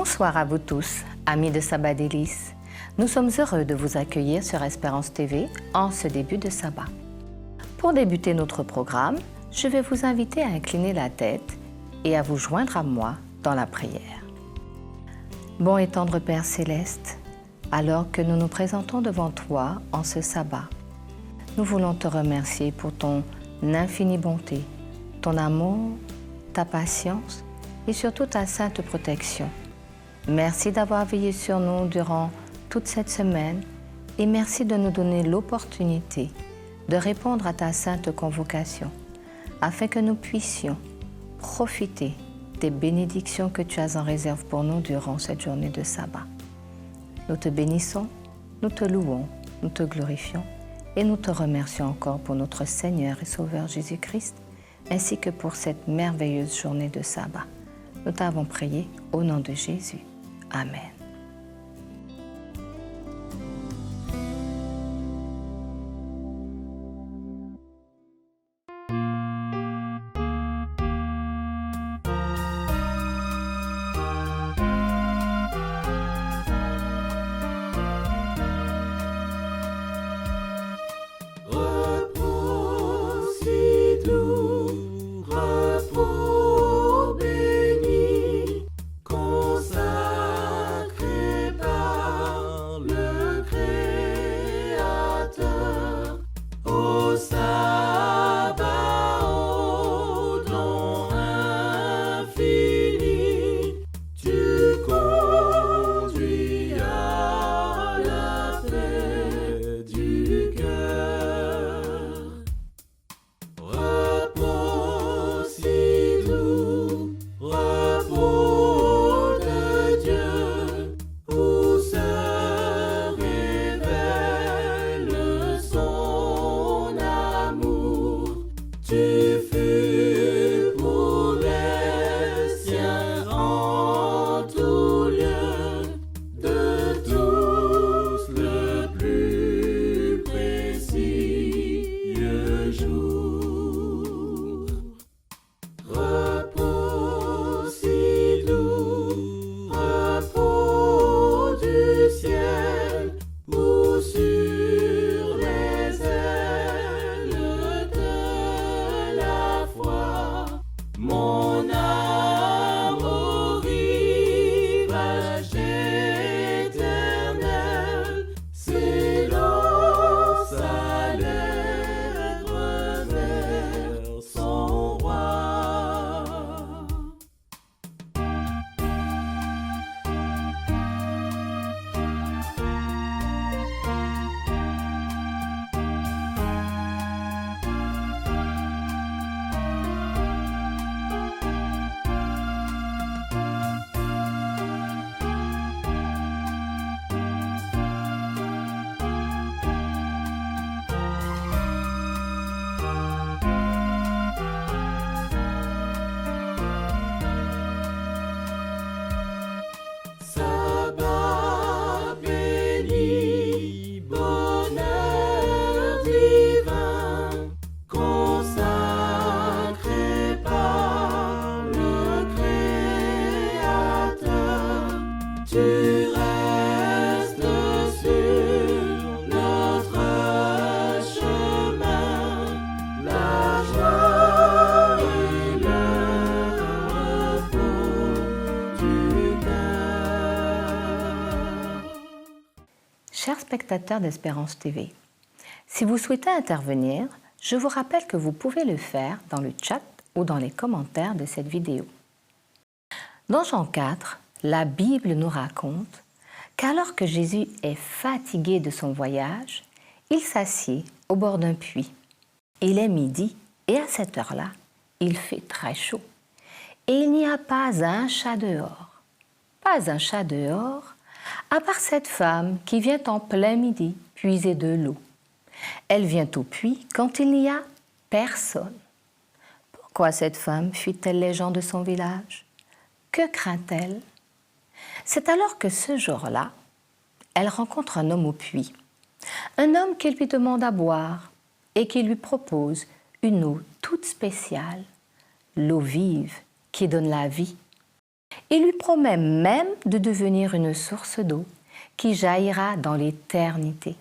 Bonsoir à vous tous, amis de Sabbat Délices. Nous sommes heureux de vous accueillir sur Espérance TV en ce début de sabbat. Pour débuter notre programme, je vais vous inviter à incliner la tête et à vous joindre à moi dans la prière. Bon et tendre Père Céleste, alors que nous nous présentons devant toi en ce sabbat, nous voulons te remercier pour ton infinie bonté, ton amour, ta patience et surtout ta sainte protection. Merci d'avoir veillé sur nous durant toute cette semaine et merci de nous donner l'opportunité de répondre à ta sainte convocation afin que nous puissions profiter des bénédictions que tu as en réserve pour nous durant cette journée de sabbat. Nous te bénissons, nous te louons, nous te glorifions et nous te remercions encore pour notre Seigneur et Sauveur Jésus-Christ ainsi que pour cette merveilleuse journée de sabbat. Nous t'avons prié au nom de Jésus. Amen. Chers spectateurs d'Espérance TV, si vous souhaitez intervenir, je vous rappelle que vous pouvez le faire dans le chat ou dans les commentaires de cette vidéo. Dans Jean 4, la Bible nous raconte qu'alors que Jésus est fatigué de son voyage, il s'assied au bord d'un puits. Il est midi et à cette heure-là, il fait très chaud. Et il n'y a pas un chat dehors. Pas un chat dehors, à part cette femme qui vient en plein midi puiser de l'eau. Elle vient au puits quand il n'y a personne. Pourquoi cette femme fuit-elle les gens de son village? Que craint-elle? C'est alors que ce jour-là, elle rencontre un homme au puits. Un homme qui lui demande à boire et qui lui propose une eau toute spéciale, l'eau vive qui donne la vie. Il lui promet même de devenir une source d'eau qui jaillira dans l'éternité.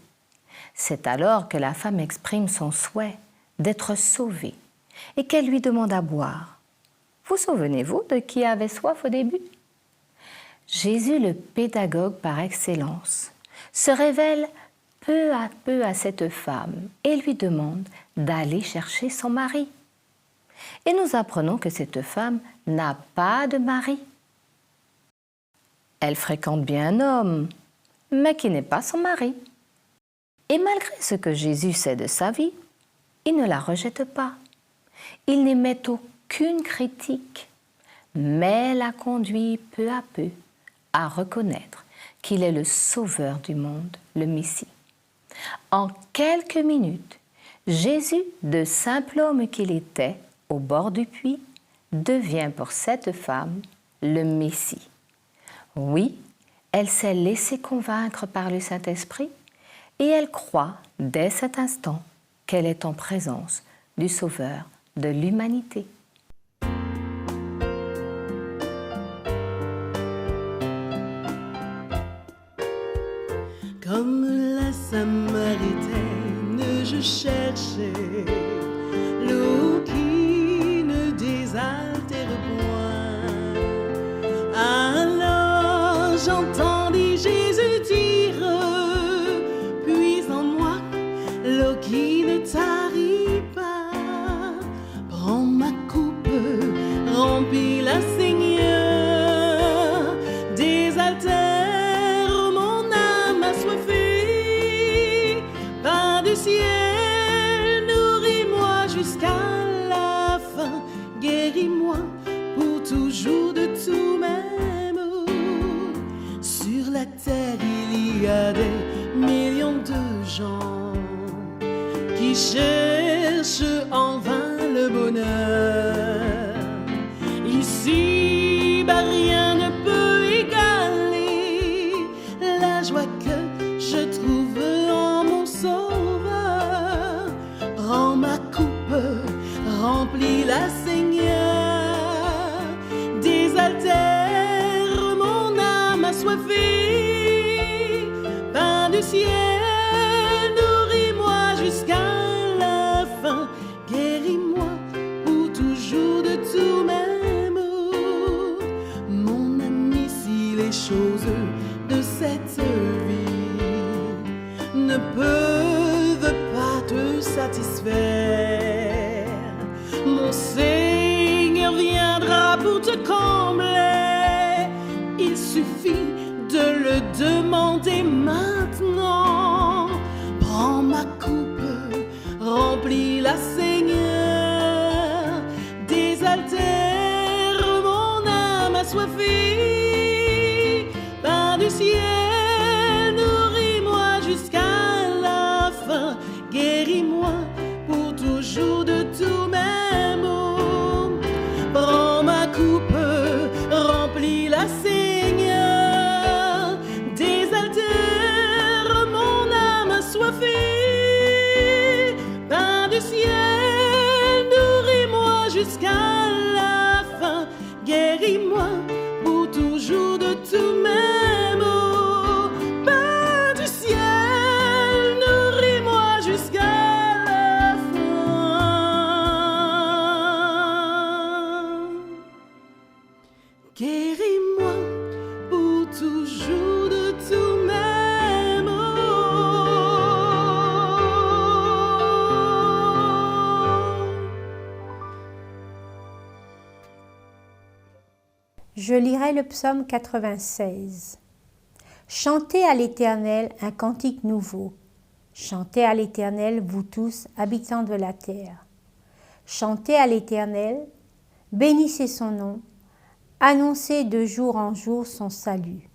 C'est alors que la femme exprime son souhait d'être sauvée et qu'elle lui demande à boire. Vous souvenez-vous de qui avait soif au début? Jésus, le pédagogue par excellence, se révèle peu à cette femme et lui demande d'aller chercher son mari. Et nous apprenons que cette femme n'a pas de mari. Elle fréquente bien un homme, mais qui n'est pas son mari. Et malgré ce que Jésus sait de sa vie, il ne la rejette pas. Il n'émet aucune critique, mais la conduit peu à peu à reconnaître qu'il est le sauveur du monde, le Messie. En quelques minutes, Jésus, de simple homme qu'il était, au bord du puits, devient pour cette femme le Messie. Oui, elle s'est laissée convaincre par le Saint-Esprit et elle croit dès cet instant qu'elle est en présence du Sauveur de l'humanité. Comme la Samaritaine, je cherchais l'eau qui ne désaltère point. Alors j'entendis Jésus dire, puise en moi l'eau qui ne tarit pas. Prends ma coupe, remplis-la, Seigneur, désaltère. Ciel, nourris-moi jusqu'à la fin, guéris-moi pour toujours de tous mes maux. Sur la terre, il y a des millions de gens qui cherchent en vain le bonheur. Ici, rien ne peut égaler la joie que je trouve en mon Sauveur. Prends ma coupe, remplis-la, Seigneur, désaltère mon âme assoiffée. Pain du ciel, nourris-moi jusqu'à la fin, guéris-moi pour toujours de tous mes maux. Mon ami, si les choses de cette vie ne peuvent pas te satisfaire, mon Seigneur viendra pour te combler. Il suffit de le demander maintenant. Prends ma coupe, remplis-la, Seigneur, désaltère mon âme assoiffée. Pain du ciel, nourris-moi jusqu'à la fin, guéris-moi pour toujours de tous mes maux. Prends ma coupe, remplis-la, Seigneur, désaltère mon âme assoiffée. Pain du ciel, nourris-moi jusqu'à la fin, guéris-moi pour toujours de tous mes maux. Pain du ciel, nourris-moi jusqu'à la fin, guéris-moi pour toujours de tous mes maux. Je lirai le psaume 96. Chantez à l'Éternel un cantique nouveau. Chantez à l'Éternel, vous tous, habitants de la terre. Chantez à l'Éternel, bénissez son nom, annoncez de jour en jour son salut.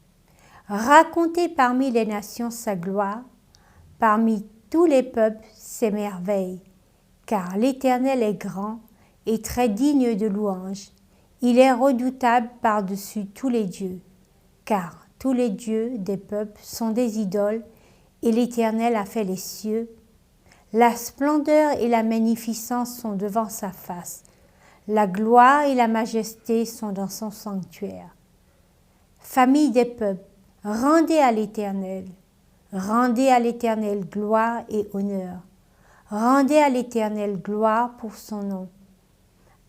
Racontez parmi les nations sa gloire, parmi tous les peuples ses merveilles. Car l'Éternel est grand et très digne de louange. Il est redoutable par-dessus tous les dieux. Car tous les dieux des peuples sont des idoles, et l'Éternel a fait les cieux. La splendeur et la magnificence sont devant sa face. La gloire et la majesté sont dans son sanctuaire. Famille des peuples, rendez à l'Éternel. Rendez à l'Éternel gloire et honneur. Rendez à l'Éternel gloire pour son nom.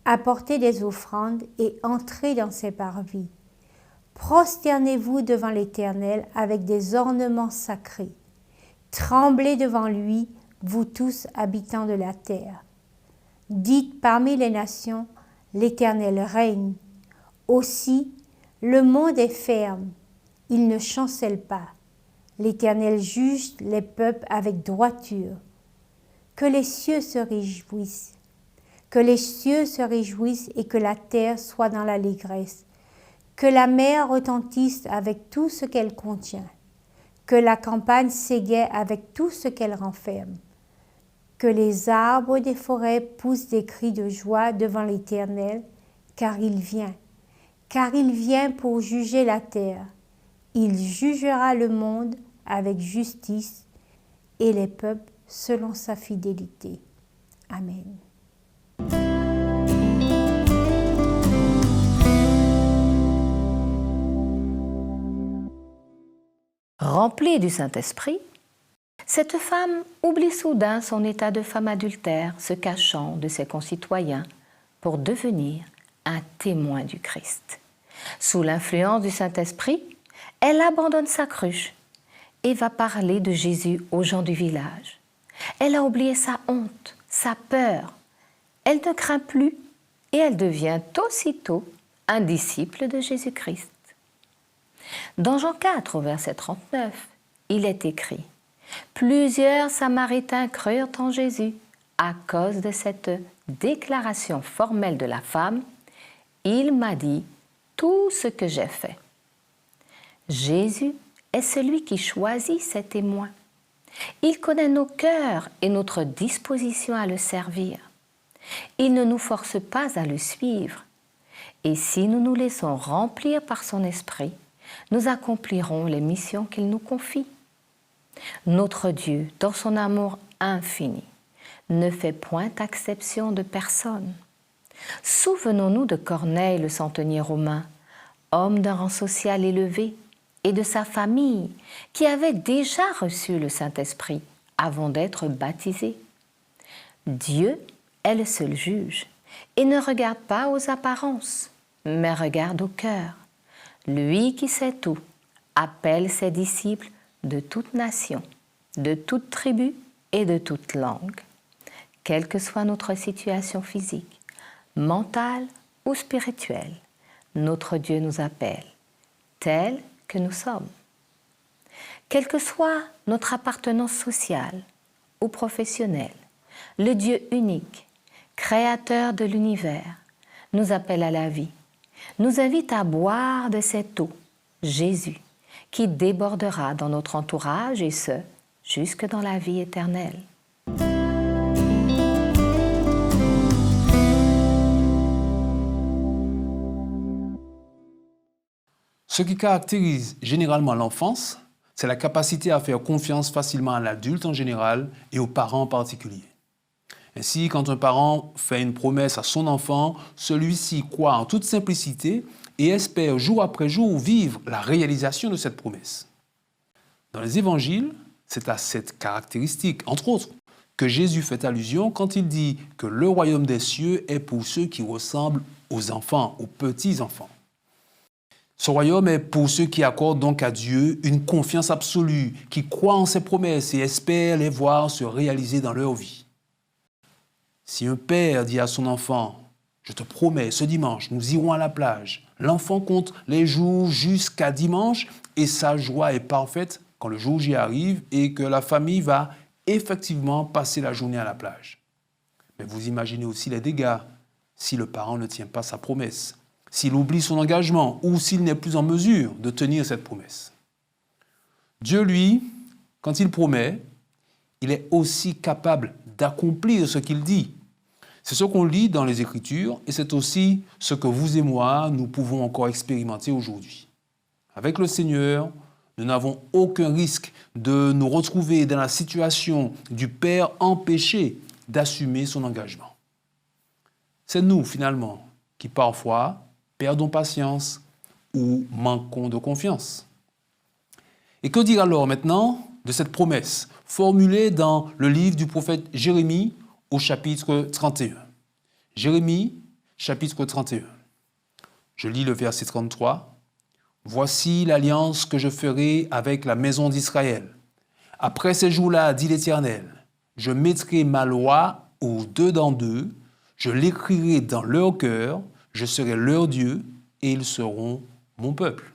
Apportez des offrandes et entrez dans ses parvis. Prosternez-vous devant l'Éternel avec des ornements sacrés. Tremblez devant lui, vous tous habitants de la terre. Dites parmi les nations, l'Éternel règne. Aussi, le monde est ferme, il ne chancelle pas. L'Éternel juge les peuples avec droiture. Que les cieux se réjouissent. Que les cieux se réjouissent et que la terre soit dans l'allégresse. Que la mer retentisse avec tout ce qu'elle contient. Que la campagne s'égaie avec tout ce qu'elle renferme. Que les arbres des forêts poussent des cris de joie devant l'Éternel, car il vient pour juger la terre. Il jugera le monde avec justice et les peuples selon sa fidélité. Amen. Remplie du Saint-Esprit, cette femme oublie soudain son état de femme adultère, se cachant de ses concitoyens pour devenir un témoin du Christ. Sous l'influence du Saint-Esprit, elle abandonne sa cruche et va parler de Jésus aux gens du village. Elle a oublié sa honte, sa peur. Elle ne craint plus et elle devient aussitôt un disciple de Jésus-Christ. Dans Jean 4, au verset 39, il est écrit « Plusieurs Samaritains crurent en Jésus à cause de cette déclaration formelle de la femme. Il m'a dit tout ce que j'ai fait. » Jésus est celui qui choisit ses témoins. Il connaît nos cœurs et notre disposition à le servir. Il ne nous force pas à le suivre. Et si nous nous laissons remplir par son esprit, nous accomplirons les missions qu'il nous confie. Notre Dieu, dans son amour infini, ne fait point exception de personne. Souvenons-nous de Corneille, le centenier romain, homme d'un rang social élevé, et de sa famille, qui avait déjà reçu le Saint-Esprit avant d'être baptisé. Dieu est le seul juge et ne regarde pas aux apparences, mais regarde au cœur. Lui qui sait tout appelle ses disciples de toute nation, de toute tribu et de toute langue. Quelle que soit notre situation physique, mentale ou spirituelle, notre Dieu nous appelle, tel que nous sommes. Quelle que soit notre appartenance sociale ou professionnelle, le Dieu unique, créateur de l'univers, nous appelle à la vie, nous invite à boire de cette eau, Jésus, qui débordera dans notre entourage et ce, jusque dans la vie éternelle. Ce qui caractérise généralement l'enfance, c'est la capacité à faire confiance facilement à l'adulte en général et aux parents en particulier. Ainsi, quand un parent fait une promesse à son enfant, celui-ci croit en toute simplicité et espère jour après jour vivre la réalisation de cette promesse. Dans les évangiles, c'est à cette caractéristique, entre autres, que Jésus fait allusion quand il dit que le royaume des cieux est pour ceux qui ressemblent aux enfants, aux petits-enfants. Ce royaume est pour ceux qui accordent donc à Dieu une confiance absolue, qui croient en ses promesses et espèrent les voir se réaliser dans leur vie. Si un père dit à son enfant « Je te promets, ce dimanche, nous irons à la plage », l'enfant compte les jours jusqu'à dimanche et sa joie est parfaite quand le jour J arrive et que la famille va effectivement passer la journée à la plage. Mais vous imaginez aussi les dégâts si le parent ne tient pas sa promesse, s'il oublie son engagement ou s'il n'est plus en mesure de tenir cette promesse. Dieu, lui, quand il promet, il est aussi capable d'accomplir ce qu'il dit. C'est ce qu'on lit dans les Écritures et c'est aussi ce que vous et moi, nous pouvons encore expérimenter aujourd'hui. Avec le Seigneur, nous n'avons aucun risque de nous retrouver dans la situation du Père empêché d'assumer son engagement. C'est nous, finalement, qui parfois perdons patience, ou manquons de confiance. Et que dire alors maintenant de cette promesse formulée dans le livre du prophète Jérémie au chapitre 31. Jérémie, chapitre 31. Je lis le verset 33. « Voici l'alliance que je ferai avec la maison d'Israël. Après ces jours-là, dit l'Éternel, je mettrai ma loi aux deux dents d'eux, je l'écrirai dans leur cœur, je serai leur Dieu et ils seront mon peuple. »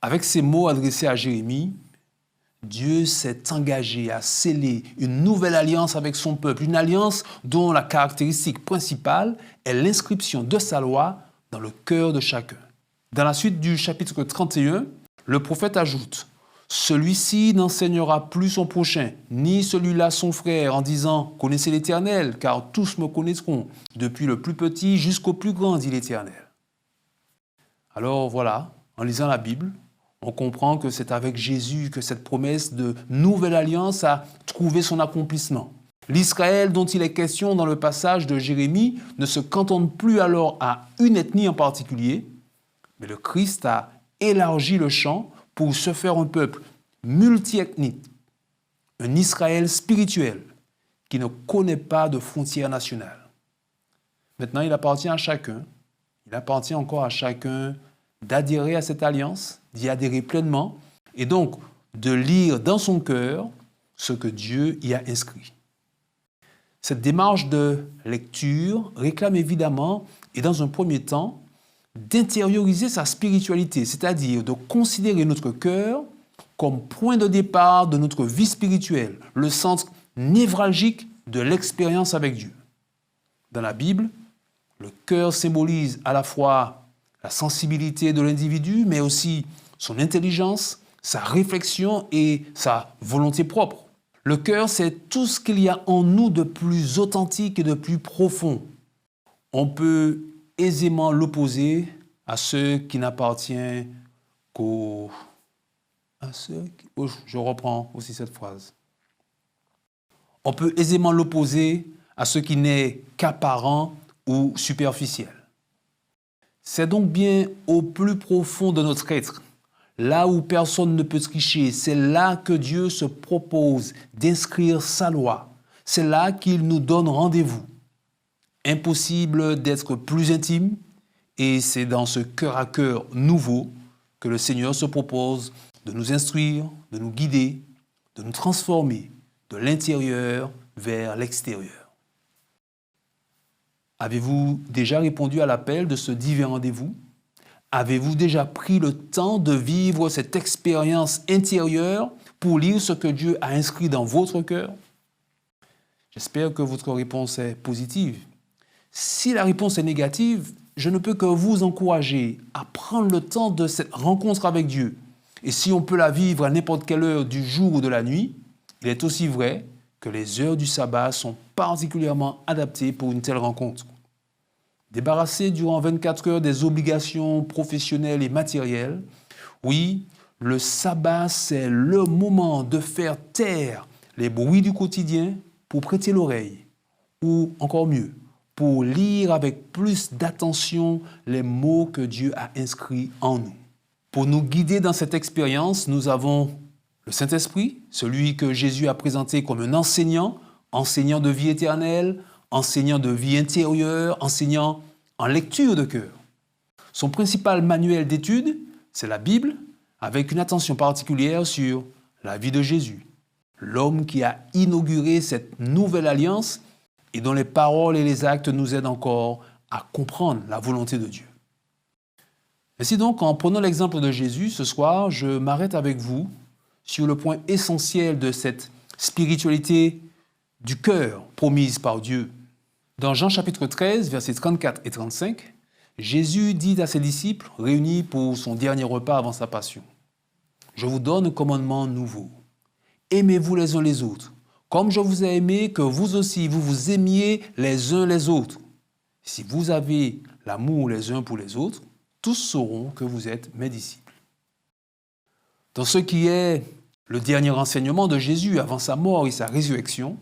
Avec ces mots adressés à Jérémie, Dieu s'est engagé à sceller une nouvelle alliance avec son peuple, une alliance dont la caractéristique principale est l'inscription de sa loi dans le cœur de chacun. Dans la suite du chapitre 31, le prophète ajoute « Celui-ci n'enseignera plus son prochain, ni celui-là son frère, en disant « Connaissez l'Éternel, car tous me connaîtront, depuis le plus petit jusqu'au plus grand, dit l'Éternel. » Alors voilà, en lisant la Bible, on comprend que c'est avec Jésus que cette promesse de nouvelle alliance a trouvé son accomplissement. L'Israël dont il est question dans le passage de Jérémie ne se cantonne plus alors à une ethnie en particulier, mais le Christ a élargi le champ pour se faire un peuple multiethnique, un Israël spirituel qui ne connaît pas de frontières nationales. Maintenant, il appartient à chacun, il appartient encore à chacun d'adhérer à cette alliance, d'y adhérer pleinement, et donc de lire dans son cœur ce que Dieu y a inscrit. Cette démarche de lecture réclame évidemment, et dans un premier temps, d'intérioriser sa spiritualité, c'est-à-dire de considérer notre cœur comme point de départ de notre vie spirituelle, le centre névralgique de l'expérience avec Dieu. Dans la Bible, le cœur symbolise à la fois la sensibilité de l'individu, mais aussi son intelligence, sa réflexion et sa volonté propre. Le cœur, c'est tout ce qu'il y a en nous de plus authentique et de plus profond. On peut aisément l'opposer à ce qui n'appartient qu'au... Je reprends aussi cette phrase. On peut aisément l'opposer à ce qui n'est qu'apparent ou superficiel. C'est donc bien au plus profond de notre être, là où personne ne peut tricher, c'est là que Dieu se propose d'inscrire sa loi. C'est là qu'il nous donne rendez-vous. Impossible d'être plus intime, et c'est dans ce cœur à cœur nouveau que le Seigneur se propose de nous instruire, de nous guider, de nous transformer de l'intérieur vers l'extérieur. Avez-vous déjà répondu à l'appel de ce divin rendez-vous? Avez-vous déjà pris le temps de vivre cette expérience intérieure pour lire ce que Dieu a inscrit dans votre cœur? J'espère que votre réponse est positive. Si la réponse est négative, je ne peux que vous encourager à prendre le temps de cette rencontre avec Dieu. Et si on peut la vivre à n'importe quelle heure du jour ou de la nuit, il est aussi vrai que les heures du sabbat sont particulièrement adaptées pour une telle rencontre. Débarrassé durant 24 heures des obligations professionnelles et matérielles, oui, le sabbat, c'est le moment de faire taire les bruits du quotidien pour prêter l'oreille, ou encore mieux, pour lire avec plus d'attention les mots que Dieu a inscrits en nous. Pour nous guider dans cette expérience, nous avons le Saint-Esprit, celui que Jésus a présenté comme un enseignant, enseignant de vie éternelle, enseignant de vie intérieure, enseignant en lecture de cœur. Son principal manuel d'études, c'est la Bible, avec une attention particulière sur la vie de Jésus, l'homme qui a inauguré cette nouvelle alliance et dont les paroles et les actes nous aident encore à comprendre la volonté de Dieu. Ainsi donc, en prenant l'exemple de Jésus, ce soir, je m'arrête avec vous sur le point essentiel de cette spiritualité du cœur promise par Dieu. Dans Jean chapitre 13, versets 34 et 35, Jésus dit à ses disciples, réunis pour son dernier repas avant sa passion, « Je vous donne un commandement nouveau. Aimez-vous les uns les autres, comme je vous ai aimé, que vous aussi vous vous aimiez les uns les autres. Si vous avez l'amour les uns pour les autres, tous sauront que vous êtes mes disciples. » Dans ce qui est le dernier enseignement de Jésus avant sa mort et sa résurrection,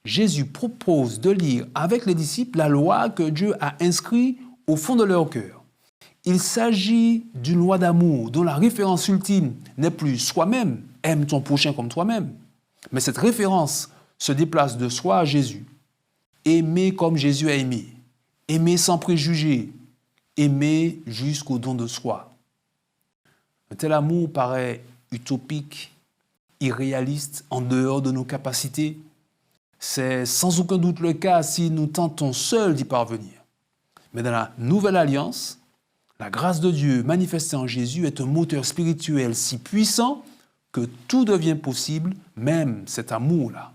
Jésus propose de lire avec les disciples la loi que Dieu a inscrite au fond de leur cœur. il s'agit d'une loi d'amour dont la référence ultime n'est plus soi-même, aime ton prochain comme toi-même, mais cette référence se déplace de soi à Jésus. Aimer comme Jésus a aimé, aimer sans préjugés, aimer jusqu'au don de soi. Un tel amour paraît utopique, irréaliste, en dehors de nos capacités. C'est sans aucun doute le cas si nous tentons seuls d'y parvenir. Mais dans la nouvelle alliance, la grâce de Dieu manifestée en Jésus est un moteur spirituel si puissant que tout devient possible, même cet amour-là.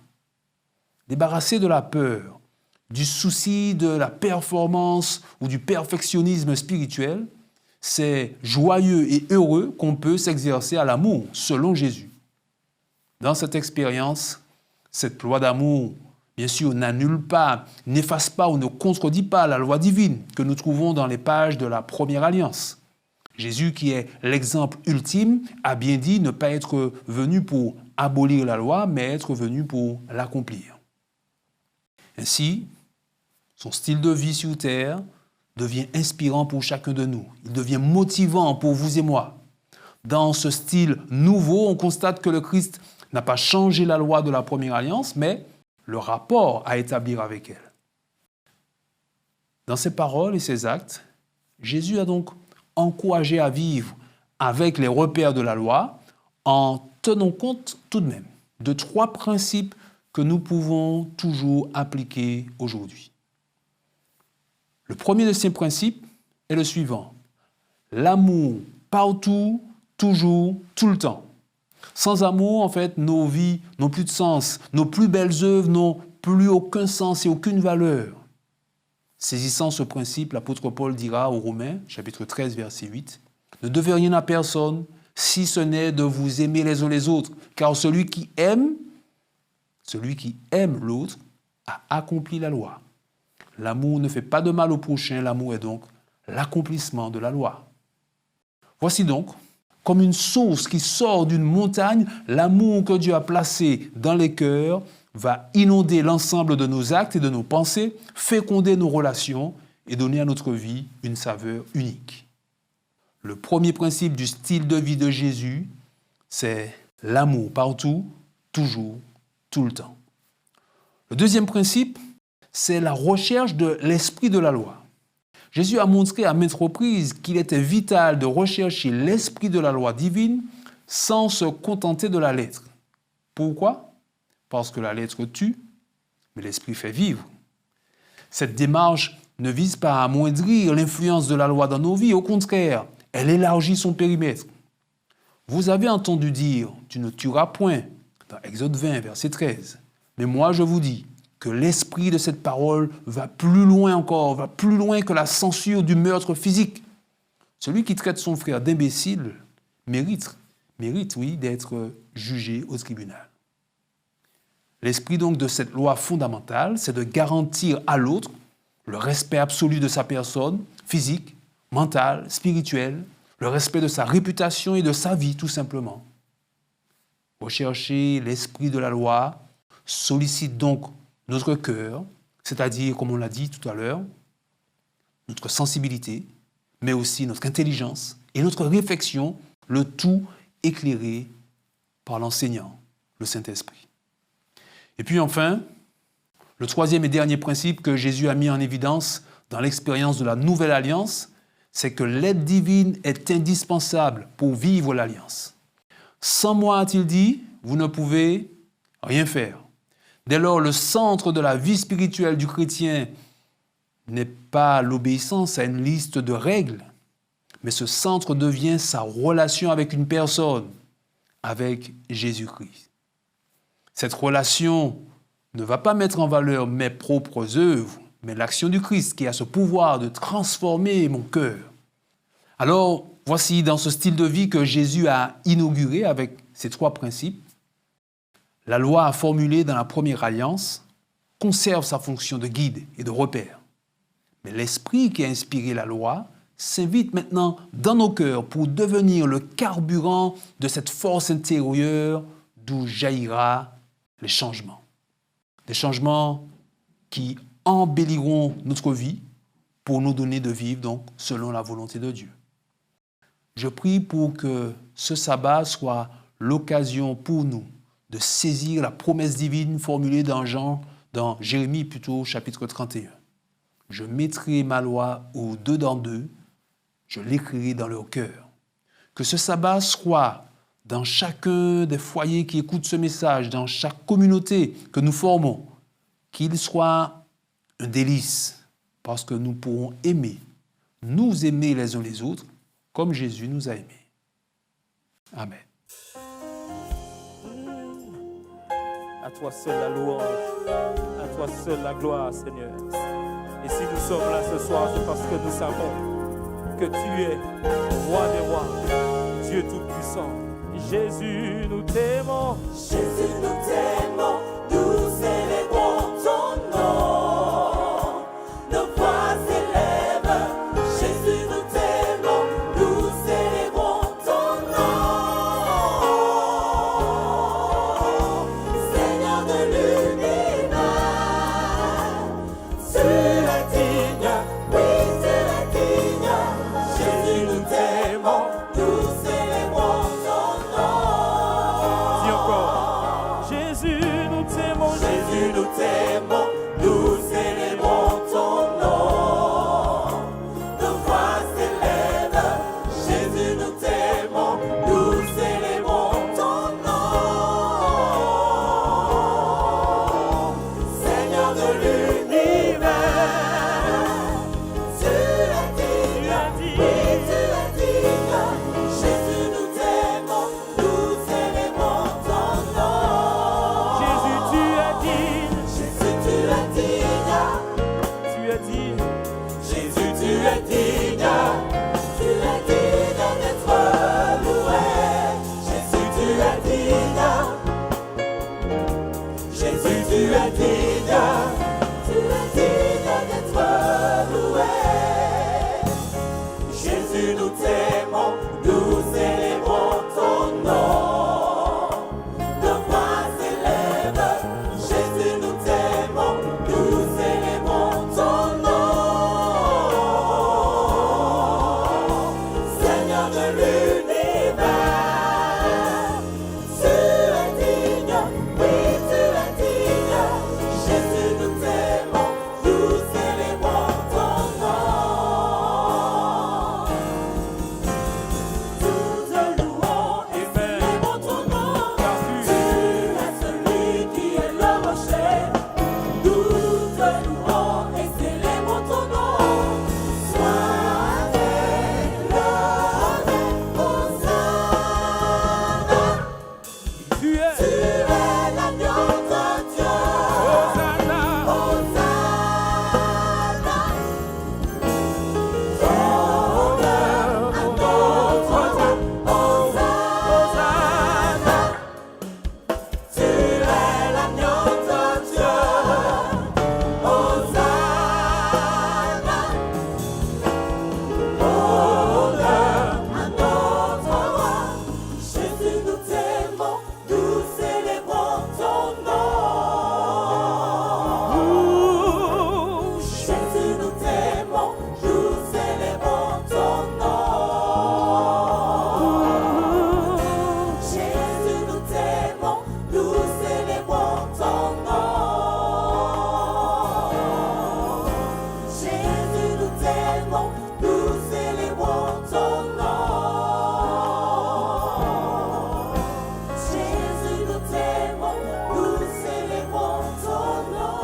Débarrassé de la peur, du souci de la performance ou du perfectionnisme spirituel, c'est joyeux et heureux qu'on peut s'exercer à l'amour, selon Jésus. Dans cette expérience, cette loi d'amour, bien sûr, n'annule pas, n'efface pas ou ne contredit pas la loi divine que nous trouvons dans les pages de la première alliance. Jésus, qui est l'exemple ultime, a bien dit ne pas être venu pour abolir la loi, mais être venu pour l'accomplir. Ainsi, son style de vie sur terre devient inspirant pour chacun de nous. Il devient motivant pour vous et moi. Dans ce style nouveau, on constate que le Christ n'a pas changé la loi de la première alliance, mais le rapport à établir avec elle. Dans ses paroles et ses actes, Jésus a donc encouragé à vivre avec les repères de la loi en tenant compte tout de même de 3 principes que nous pouvons toujours appliquer aujourd'hui. Le premier de ces principes est le suivant. L'amour partout, toujours, tout le temps. Sans amour, en fait, nos vies n'ont plus de sens. Nos plus belles œuvres n'ont plus aucun sens et aucune valeur. Saisissant ce principe, l'apôtre Paul dira aux Romains, chapitre 13, verset 8, « Ne devez rien à personne, si ce n'est de vous aimer les uns les autres, car celui qui aime l'autre a accompli la loi. L'amour ne fait pas de mal au prochain, l'amour est donc l'accomplissement de la loi. » Voici donc, comme une source qui sort d'une montagne, l'amour que Dieu a placé dans les cœurs va inonder l'ensemble de nos actes et de nos pensées, féconder nos relations et donner à notre vie une saveur unique. Le premier principe du style de vie de Jésus, c'est l'amour partout, toujours, tout le temps. Le deuxième principe, c'est la recherche de l'esprit de la loi. Jésus a montré à maintes reprises qu'il était vital de rechercher l'esprit de la loi divine sans se contenter de la lettre. Pourquoi ? Parce que la lettre tue, mais l'esprit fait vivre. Cette démarche ne vise pas à amoindrir l'influence de la loi dans nos vies, au contraire, elle élargit son périmètre. Vous avez entendu dire « tu ne tueras point » dans Exode 20, verset 13. Mais moi je vous dis que l'esprit de cette parole va plus loin encore, va plus loin que la censure du meurtre physique. Celui qui traite son frère d'imbécile mérite, oui, d'être jugé au tribunal. L'esprit donc de cette loi fondamentale, c'est de garantir à l'autre le respect absolu de sa personne, physique, mentale, spirituelle, le respect de sa réputation et de sa vie, tout simplement. Rechercher l'esprit de la loi sollicite donc notre cœur, c'est-à-dire, comme on l'a dit tout à l'heure, notre sensibilité, mais aussi notre intelligence et notre réflexion, le tout éclairé par l'enseignant, le Saint-Esprit. Et puis enfin, le troisième et dernier principe que Jésus a mis en évidence dans l'expérience de la Nouvelle Alliance, c'est que l'aide divine est indispensable pour vivre l'Alliance. Sans moi, a-t-il dit, vous ne pouvez rien faire. Dès lors, le centre de la vie spirituelle du chrétien n'est pas l'obéissance à une liste de règles, mais ce centre devient sa relation avec une personne, avec Jésus-Christ. Cette relation ne va pas mettre en valeur mes propres œuvres, mais l'action du Christ qui a ce pouvoir de transformer mon cœur. Alors, voici dans ce style de vie que Jésus a inauguré avec ces 3 principes. La loi formulée dans la première alliance conserve sa fonction de guide et de repère. Mais l'esprit qui a inspiré la loi s'invite maintenant dans nos cœurs pour devenir le carburant de cette force intérieure d'où jaillira les changements. Des changements qui embelliront notre vie pour nous donner de vivre donc selon la volonté de Dieu. Je prie pour que ce sabbat soit l'occasion pour nous de saisir la promesse divine formulée dans Jérémie plutôt, chapitre 31. Je mettrai ma loi au-dedans d'eux, je l'écrirai dans leur cœur. Que ce sabbat soit dans chacun des foyers qui écoutent ce message, dans chaque communauté que nous formons, qu'il soit un délice, parce que nous pourrons nous aimer les uns les autres, comme Jésus nous a aimés. Amen. À toi seul la louange, à toi seul la gloire, Seigneur. Et si nous sommes là ce soir, c'est parce que nous savons que tu es roi des rois, Dieu tout-puissant. Jésus, nous t'aimons. Jésus, nous t'aimons, nous célébrons ton nom. Nos voix s'élèvent. Jésus, nous t'aimons, nous célébrons ton nom. Seigneur de l'univers, tu es digne, oui, tu es digne. Jésus, nous t'aimons, nous célébrons ton nom. Dis encore. Jésus, nous t'aimons. Jésus, nous t'aimons, nous célébrons ton nom. Nos voix s'élèvent. Jésus, nous t'aimons, nous célébrons ton nom. Seigneur de l'univers, tu es digne, oui, tu es digne. Jésus, nous t'aimons, nous célébrons ton nom. Jésus, tu es digne. Jésus, tu es digne. Tu es digne. Jésus, tu es digne. Tu es digne d'être loué. Jésus, tu es digne. Jésus, tu es digne. Tu es digne d'être loué. Jésus, nous t'aimons, nous célébrons ton nom. Nos voix s'élèvent. Jésus, nous t'aimons, nous célébrons ton nom. Seigneur de l'univers, tu es digne, oui, tu es digne. Jésus, nous t'aimons, nous célébrons ton nom. Toute louange et célébrons ton nom. Car Tu es celui qui est le rocher. Nous te louons et célébrons ton nom. Sois élevé, Hosanna. Tu es. Tu es l'agneau de Dieu. Hosanna. Hosanna. Honneur à notre roi. Hosanna. Tu es l'agneau de Dieu. Hosanna. Honneur à notre roi. Jésus, nous t'aimons, nous célébrons ton nom. Jésus, nous t'aimons, nous célébrons ton nom. Jésus, nous t'aimons, nous célébrons ton nom. Jésus, nous t'aimons, nous célébrons ton nom. Jésus, nous t'aimons, nous célébrons ton nom.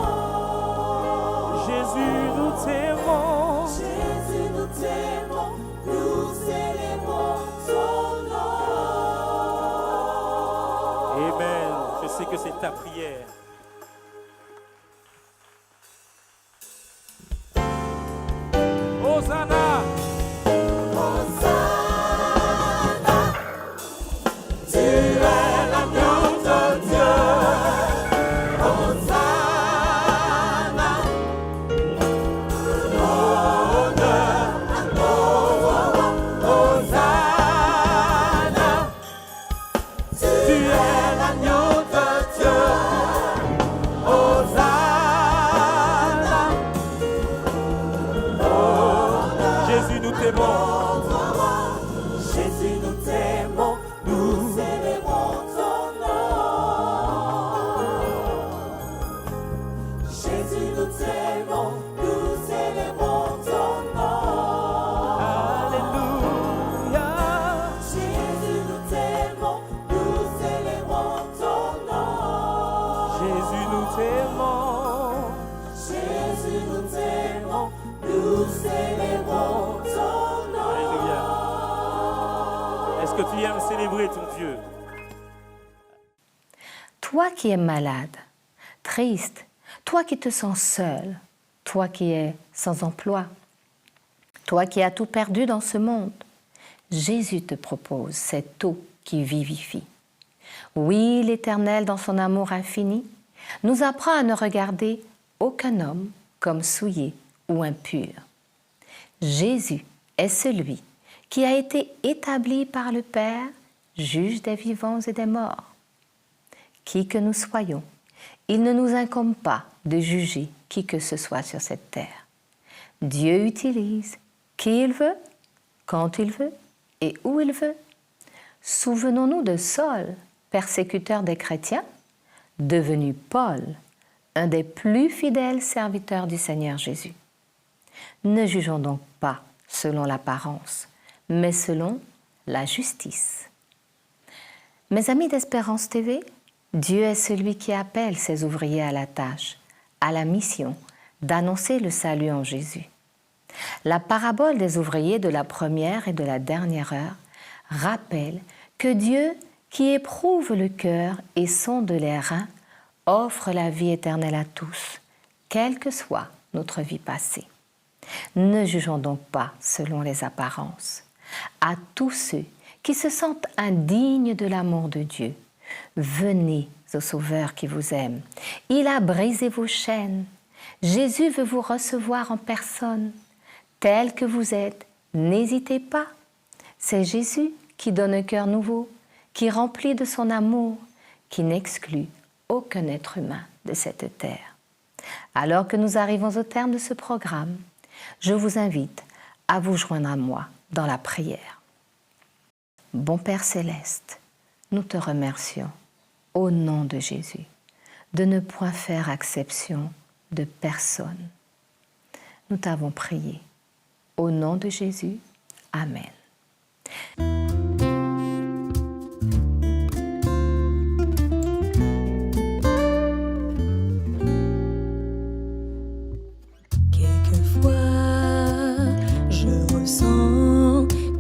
Jésus, nous t'aimons. Jésus, nous t'aimons, nous célébrons ton nom. Amen. Je sais que c'est ta prière. Hosanna. Hosanna. Tu es l'agneau de Dieu. Hosanna. Honneur à notre roi. Hosanna. Tu es l'agneau de Dieu. Hosanna. Jésus, nous t'aimons. Jésus, que tu aimes célébrer ton Dieu. Toi qui es malade, triste, toi qui te sens seul, toi qui es sans emploi, toi qui as tout perdu dans ce monde, Jésus te propose cette eau qui vivifie. Oui, l'Éternel, dans son amour infini, nous apprend à ne regarder aucun homme comme souillé ou impur. Jésus est celui qui a été établi par le Père, juge des vivants et des morts. Qui que nous soyons, il ne nous incombe pas de juger qui que ce soit sur cette terre. Dieu utilise qui il veut, quand il veut et où il veut. Souvenons-nous de Saul, persécuteur des chrétiens, devenu Paul, un des plus fidèles serviteurs du Seigneur Jésus. Ne jugeons donc pas selon l'apparence, mais selon la justice. Mes amis d'Espérance TV, Dieu est celui qui appelle ses ouvriers à la tâche, à la mission d'annoncer le salut en Jésus. La parabole des ouvriers de la première et de la dernière heure rappelle que Dieu, qui éprouve le cœur et sonde les reins, offre la vie éternelle à tous, quelle que soit notre vie passée. Ne jugeons donc pas selon les apparences. À tous ceux qui se sentent indignes de l'amour de Dieu, venez au Sauveur qui vous aime. Il a brisé vos chaînes. Jésus veut vous recevoir en personne. Tel que vous êtes, n'hésitez pas. C'est Jésus qui donne un cœur nouveau, qui remplit de son amour, qui n'exclut aucun être humain de cette terre. Alors que nous arrivons au terme de ce programme, je vous invite à vous joindre à moi dans la prière. Bon Père Céleste, nous te remercions au nom de Jésus de ne point faire exception de personne. Nous t'avons prié. Au nom de Jésus, Amen.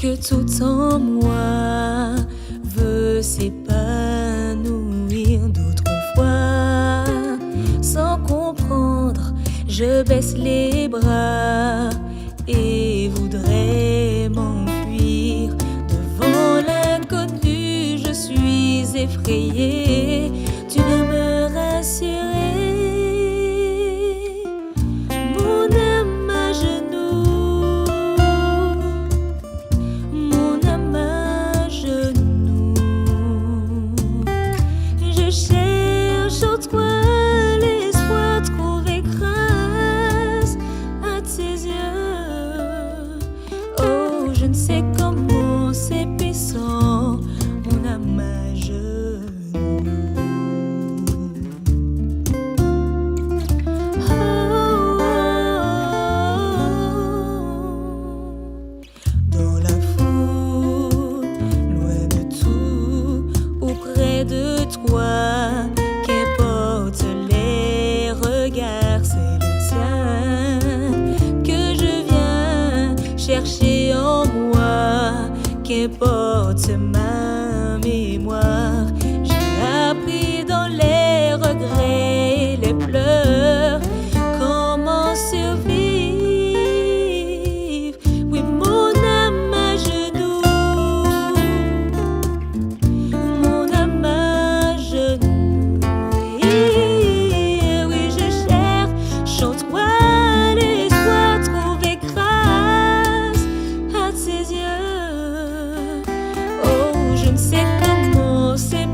Que tout en moi veut s'épanouir. D'autres fois, sans comprendre, je baisse les bras et voudrais m'enfuir. Devant l'inconnu, je suis effrayée. Tu ne me rassurais. Je ne sais comment c'est puissant, mon âme à genoux. Oh, oh, oh. Dans la foule, loin de tout ou près de toi, qu'importe les regards, c'est le tien que je viens chercher en moi, qu'importe ma mémoire. J'ai appris dans les regrets et les pleurs comment survivre. Oui, mon âme à genoux, mon âme à genoux. Oui, je cherche en toi l'espoir, trouver grâce à tes yeux. Oh, je ne sais comment c'est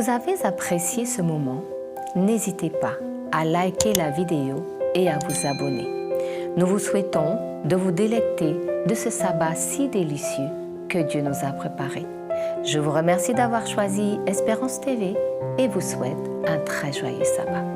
vous avez apprécié ce moment, n'hésitez pas à liker la vidéo et à vous abonner. Nous vous souhaitons de vous délecter de ce sabbat si délicieux que Dieu nous a préparé. Je vous remercie d'avoir choisi Espérance TV et vous souhaite un très joyeux sabbat.